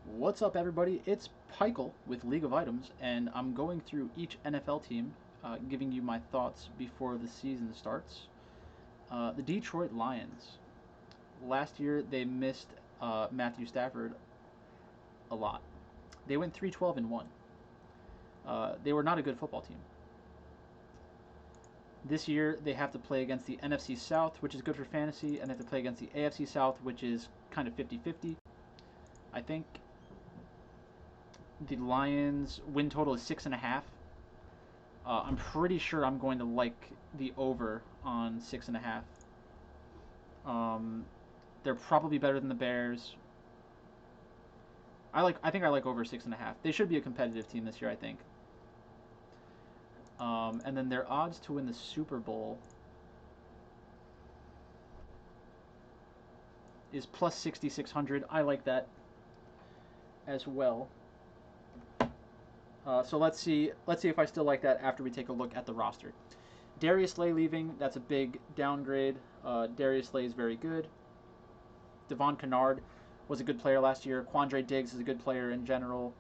What's up, everybody? It's Pichael with League of Items, and I'm going through each NFL team, giving you my thoughts before the season starts. The Detroit Lions. Last year, they missed Matthew Stafford a lot. They went 3-12-1. They were not a good football team. This year, they have to play against the NFC South, which is good for fantasy, and they have to play against the AFC South, which is kind of 50-50. I think the Lions win total is 6.5. I'm pretty sure I'm going to like the over on 6.5. They're probably better than the Bears. I think I like over 6.5. They should be a competitive team this year, I think. And then their odds to win the Super Bowl is plus 6,600. I like that as well. So let's see if I still like that after we take a look at the roster. Darius Slay leaving, that's a big downgrade. Darius Slay is very good. Devon Kennard was a good player last year. Quandre Diggs is a good player in general.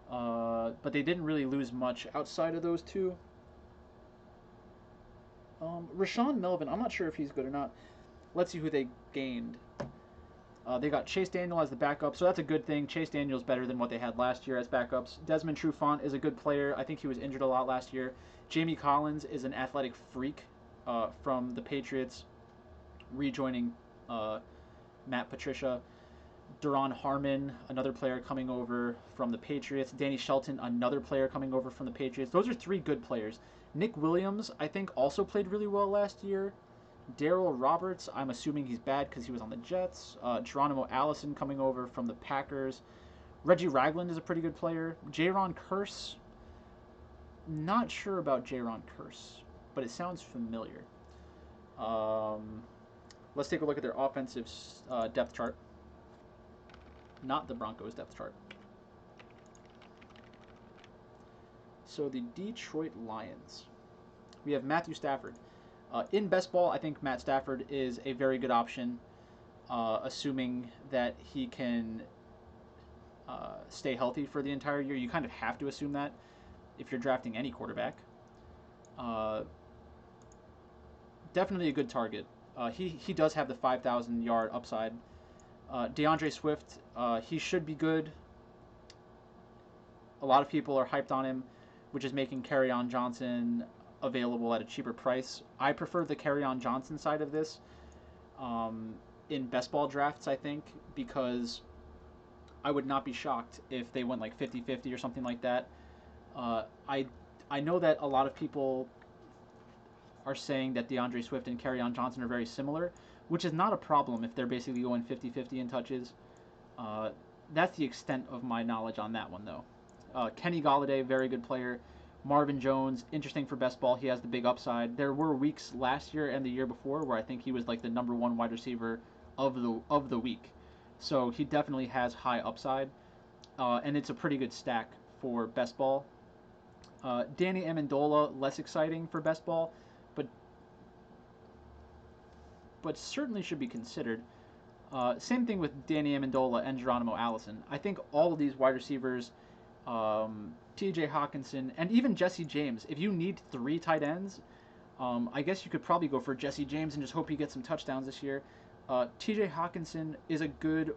But they didn't really lose much outside of those two. Rashawn Melvin, I'm not sure if he's good or not. Let's see who they gained. They got Chase Daniel as the backup, so that's a good thing. Chase Daniel's better than what they had last year as backups. Desmond Trufant is a good player. I think he was injured a lot last year. Jamie Collins is an athletic freak from the Patriots, rejoining Matt Patricia. Duron Harmon, another player coming over from the Patriots. Danny Shelton, another player coming over from the Patriots. Those are three good players. Nick Williams, I think, also played really well last year. Daryl Roberts, I'm assuming he's bad because he was on the Jets. Geronimo Allison coming over from the Packers. Reggie Ragland is a pretty good player. Jaron Curse, not sure about Jaron Curse, but it sounds familiar. Let's take a look at their offensive depth chart. Not the Broncos depth chart. So the Detroit Lions. We have Matthew Stafford. In best ball, I think Matt Stafford is a very good option, assuming that he can stay healthy for the entire year. You kind of have to assume that if you're drafting any quarterback. Definitely a good target. He does have the 5,000-yard upside. DeAndre Swift, he should be good. A lot of people are hyped on him, which is making Kerryon Johnson available at a cheaper price. I prefer the Kerryon Johnson side of this in best ball drafts, I think, because I would not be shocked if they went like 50-50 or something like that. I know that a lot of people are saying that DeAndre Swift and Kerryon Johnson are very similar, which is not a problem if they're basically going 50-50 in touches. That's the extent of my knowledge on that one, though. Kenny Golladay, very good player. Marvin Jones, interesting for best ball. He has the big upside. There were weeks last year and the year before where I think he was like the number one wide receiver of the week. So he definitely has high upside, and it's a pretty good stack for best ball. Danny Amendola, less exciting for best ball, but certainly should be considered. Same thing with Danny Amendola and Geronimo Allison. I think all of these wide receivers, T.J. Hawkinson, and even Jesse James. If you need 3 tight ends, I guess you could probably go for Jesse James and just hope he gets some touchdowns this year. T.J. Hawkinson is a pretty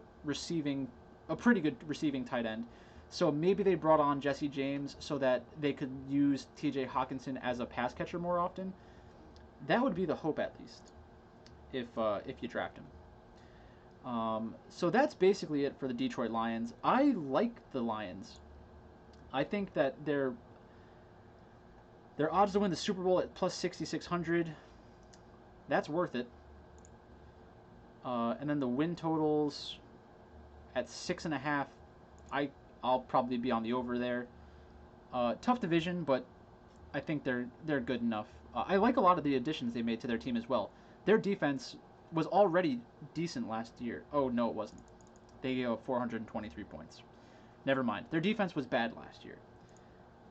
good receiving tight end. So maybe they brought on Jesse James so that they could use T.J. Hawkinson as a pass catcher more often. That would be the hope, at least, if you draft him. So that's basically it for the Detroit Lions. I like the Lions. I think that their odds to win the Super Bowl at plus 6,600, that's worth it. And then the win totals at 6.5, I'll probably be on the over there. Tough division, but I think they're good enough. I like a lot of the additions they made to their team as well. Their defense was already decent last year. Oh no, it wasn't. They gave up 423 points. Never mind. Their defense was bad last year,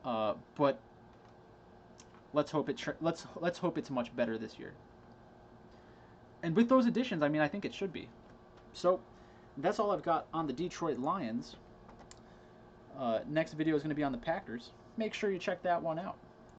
but let's hope it's much better this year. And with those additions, I mean, I think it should be. So that's all I've got on the Detroit Lions. Next video is going to be on the Packers. Make sure you check that one out.